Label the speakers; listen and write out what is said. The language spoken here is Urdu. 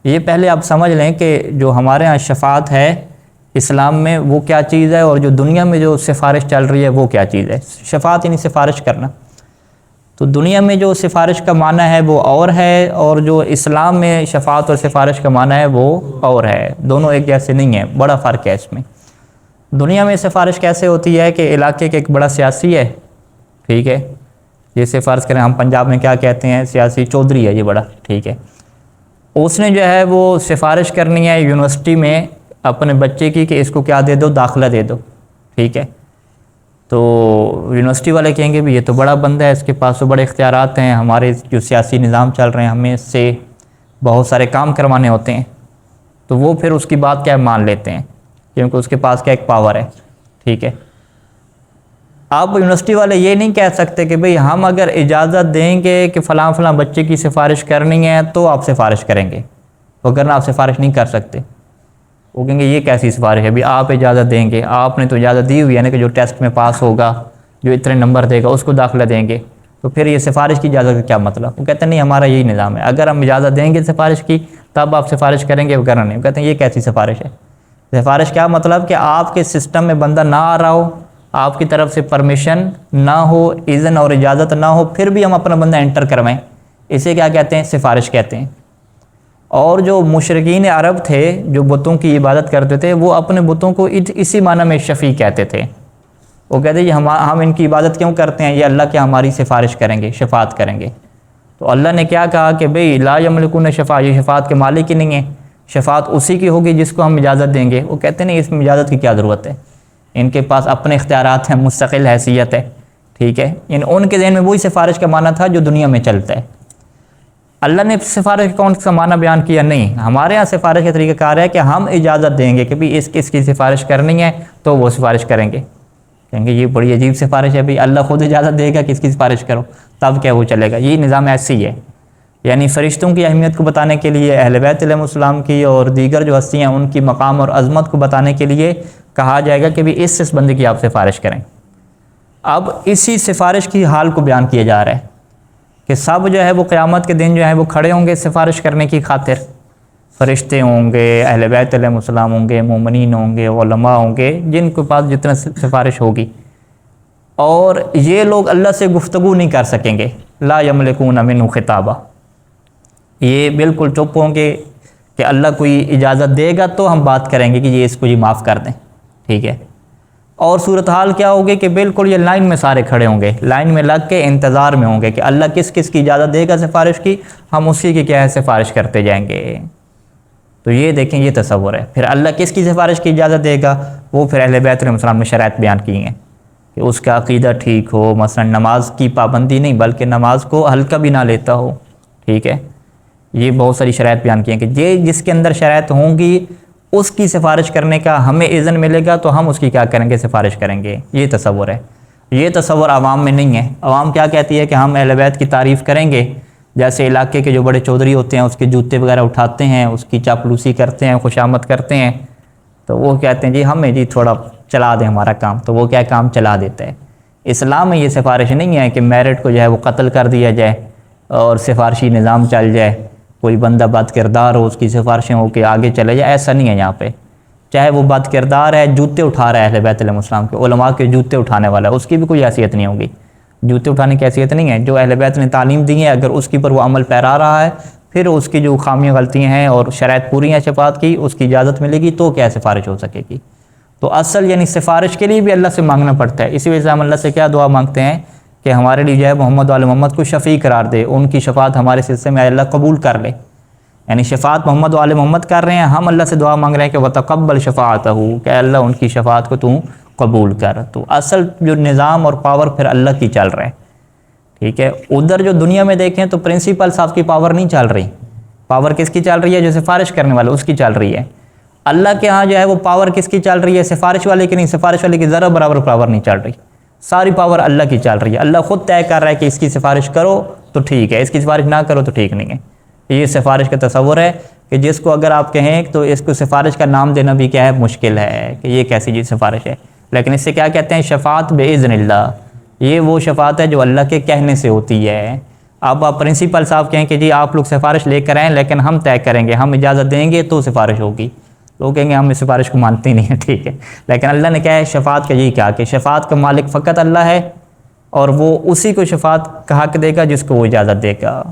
Speaker 1: یہ پہلے آپ سمجھ لیں کہ جو ہمارے ہاں شفاعت ہے اسلام میں وہ کیا چیز ہے، اور جو دنیا میں جو سفارش چل رہی ہے وہ کیا چیز ہے۔ شفاعت یعنی سفارش کرنا، تو دنیا میں جو سفارش کا معنی ہے وہ اور ہے، اور جو اسلام میں شفاعت اور سفارش کا معنی ہے وہ اور ہے، دونوں ایک جیسے نہیں ہیں، بڑا فرق ہے اس میں۔ دنیا میں سفارش کیسے ہوتی ہے کہ علاقے کے ایک بڑا سیاسی ہے، ٹھیک ہے، جیسے فرض کریں ہم پنجاب میں کیا کہتے ہیں، سیاسی چودھری ہے یہ بڑا، ٹھیک ہے، اس نے جو ہے وہ سفارش کرنی ہے یونیورسٹی میں اپنے بچے کی کہ اس کو کیا دے دو، داخلہ دے دو، ٹھیک ہے، تو یونیورسٹی والے کہیں گے بھی یہ تو بڑا بندہ ہے، اس کے پاس تو بڑے اختیارات ہیں، ہمارے جو سیاسی نظام چل رہے ہیں ہمیں اس سے بہت سارے کام کروانے ہوتے ہیں، تو وہ پھر اس کی بات کیا مان لیتے ہیں، کیونکہ اس کے پاس کیا ایک پاور ہے، ٹھیک ہے۔ آپ یونیورسٹی والے یہ نہیں کہہ سکتے کہ بھئی ہم اگر اجازت دیں گے کہ فلاں فلاں بچے کی سفارش کرنی ہے تو آپ سفارش کریں گے، وگرنہ آپ سفارش نہیں کر سکتے۔ وہ کہیں گے یہ کیسی سفارش ہے، ابھی آپ اجازت دیں گے، آپ نے تو اجازت دی ہوئی ہے نا کہ جو ٹیسٹ میں پاس ہوگا، جو اتنے نمبر دے گا اس کو داخلہ دیں گے، تو پھر یہ سفارش کی اجازت کا کیا مطلب؟ وہ کہتے ہیں نہیں ہمارا یہی نظام ہے، اگر ہم اجازت دیں گے سفارش کی تب آپ سفارش کریں گے، وغیرہ نہیں۔ وہ کہتے ہیں یہ کیسی سفارش ہے؟ سفارش کیا مطلب کہ آپ کے سسٹم میں بندہ نہ آ رہا ہو، آپ کی طرف سے پرمیشن نہ ہو، اذن اور اجازت نہ ہو، پھر بھی ہم اپنا بندہ انٹر کروائیں، اسے کیا کہتے ہیں؟ سفارش کہتے ہیں۔ اور جو مشرکین عرب تھے جو بتوں کی عبادت کرتے تھے، وہ اپنے بتوں کو اسی معنی میں شفیع کہتے تھے۔ وہ کہتے ہیں ہم ان کی عبادت کیوں کرتے ہیں؟ یہ اللہ کیا ہماری سفارش کریں گے، شفاعت کریں گے۔ تو اللہ نے کیا کہا کہ بھئی لا یملکون شفاعہ، یہ شفاعت کے مالک ہی نہیں ہیں، شفاعت اسی کی ہوگی جس کو ہم اجازت دیں گے۔ وہ کہتے ہیں نہیں اس میں اجازت کی کیا ضرورت ہے، ان کے پاس اپنے اختیارات ہیں، مستقل حیثیت ہے، ٹھیک ہے۔ ان کے ذہن میں وہی سفارش کا معنی تھا جو دنیا میں چلتا ہے۔ اللہ نے سفارش کا کون سا معنی بیان کیا؟ نہیں، ہمارے ہاں سفارش کا طریقہ کار ہے کہ ہم اجازت دیں گے کہ بھی اس کی سفارش کرنی ہے تو وہ سفارش کریں گے، کہیں گے یہ بڑی عجیب سفارش ہے، بھی اللہ خود اجازت دے گا کہ اس کی سفارش کرو تب کیا وہ چلے گا۔ یہ نظام ایسی ہے، یعنی فرشتوں کی اہمیت کو بتانے کے لیے، اہل بیت علیہ السلام کی اور دیگر جو ہستیاں ہیں ان کی مقام اور عظمت کو بتانے کے لیے کہا جائے گا کہ بھی اس بندے کی آپ سفارش کریں۔ اب اسی سفارش کی حال کو بیان کیا جا رہا ہے کہ سب جو ہے وہ قیامت کے دن جو ہے وہ کھڑے ہوں گے سفارش کرنے کی خاطر، فرشتے ہوں گے، اہل بیت علیہ السلام ہوں گے، مومنین ہوں گے، علماء ہوں گے، جن کے پاس جتنا سفارش ہوگی، اور یہ لوگ اللہ سے گفتگو نہیں کر سکیں گے، لا یملکون منہ خطابہ، یہ بالکل چپ ہوں گے کہ اللہ کوئی اجازت دے گا تو ہم بات کریں گے کہ یہ اس کو یہ معاف کر دیں، ٹھیک ہے۔ اور صورتحال کیا ہوگی کہ بالکل یہ لائن میں سارے کھڑے ہوں گے، لائن میں لگ کے انتظار میں ہوں گے کہ اللہ کس کس کی اجازت دے گا سفارش کی، ہم اسی کی کیا ہے سفارش کرتے جائیں گے۔ تو یہ دیکھیں یہ تصور ہے۔ پھر اللہ کس کی سفارش کی اجازت دے گا، وہ پھر اہل بیت علیہ السلام نے شرائط بیان کی ہیں کہ اس کا عقیدہ ٹھیک ہو، مثلا نماز کی پابندی نہیں بلکہ نماز کو ہلکا بھی نہ لیتا ہو، ٹھیک ہے۔ یہ بہت ساری شرائط بیان کی ہیں کہ یہ جس کے اندر شرائط ہوں گی اس کی سفارش کرنے کا ہمیں اذن ملے گا تو ہم اس کی کیا کریں گے، سفارش کریں گے۔ یہ تصور ہے، یہ تصور عوام میں نہیں ہے۔ عوام کیا کہتی ہے کہ ہم اہل بیت کی تعریف کریں گے، جیسے علاقے کے جو بڑے چودھری ہوتے ہیں اس کے جوتے وغیرہ اٹھاتے ہیں، اس کی چاپلوسی کرتے ہیں، خوشامد کرتے ہیں، تو وہ کہتے ہیں جی ہمیں جی تھوڑا چلا دیں ہمارا کام، تو وہ کیا کام چلا دیتا ہے۔ اسلام میں یہ سفارش نہیں ہے کہ میرٹ کو جو ہے وہ قتل کر دیا جائے اور سفارشی نظام چل جائے، کوئی بندہ بد کردار ہو اس کی سفارشیں ہو کے آگے چلے جائے، ایسا نہیں ہے یہاں پہ۔ چاہے وہ بد کردار ہے، جوتے اٹھا رہا ہے اہل بیت علیہ السلام کے، علماء کے جوتے اٹھانے والا ہے، اس کی بھی کوئی حیثیت نہیں ہوگی، جوتے اٹھانے کی حیثیت نہیں ہے۔ جو اہل بیت نے تعلیم دی ہے اگر اس کی پر وہ عمل پیرا رہا ہے، پھر اس کی جو خامیاں غلطیاں ہیں اور شرائط پوری ہیں شفاعت کی، اس کی اجازت ملے گی تو کیا سفارش ہو سکے گی۔ تو اصل یعنی سفارش کے لیے بھی اللہ سے مانگنا پڑتا ہے۔ اسی وجہ سے ہم اللہ سے کیا دعا مانگتے ہیں کہ ہمارے لیے جو ہے محمد وآل محمد کو شفیع قرار دے، ان کی شفاعت ہمارے سلسلے میں اللہ قبول کر لے، یعنی شفاعت محمد وآل محمد کر رہے ہیں، ہم اللہ سے دعا مانگ رہے ہیں کہ وتقبل شفاعتہ، کہ اللہ ان کی شفاعت کو تو قبول کر۔ تو اصل جو نظام اور پاور پھر اللہ کی چل رہا ہے، ٹھیک ہے۔ ادھر جو دنیا میں دیکھیں تو پرنسپل صاحب کی پاور نہیں چل رہی، پاور کس کی چل رہی ہے؟ جو سفارش کرنے والا اس کی چل رہی ہے۔ اللہ کے ہاں جو ہے وہ پاور کس کی چل رہی ہے؟ سفارش والے کی نہیں، سفارش والے کی ذرا برابر پاور نہیں چل رہی، ساری پاور اللہ کی چل رہی ہے۔ اللہ خود طے کر رہا ہے کہ اس کی سفارش کرو تو ٹھیک ہے، اس کی سفارش نہ کرو تو ٹھیک نہیں ہے۔ یہ سفارش کا تصور ہے کہ جس کو اگر آپ کہیں تو اس کو سفارش کا نام دینا بھی کیا ہے، مشکل ہے کہ یہ کیسی چیز سفارش ہے، لیکن اس سے کیا کہتے ہیں؟ شفاعت باذن اللہ۔ یہ وہ شفاعت ہے جو اللہ کے کہنے سے ہوتی ہے۔ اب آپ پرنسپل صاحب کہیں کہ جی آپ لوگ سفارش لے کر آئیں لیکن ہم طے کریں گے، ہم اجازت دیں گے تو سفارش ہوگی، لوگ کہیں گے ہم اس سفارش کو مانتے ہی نہیں ہیں، ٹھیک ہے۔ لیکن اللہ نے کہا ہے شفاعت کا یہی کہا کہ شفاعت کا مالک فقط اللہ ہے، اور وہ اسی کو شفاعت کا حق دے گا جس کو وہ اجازت دے گا۔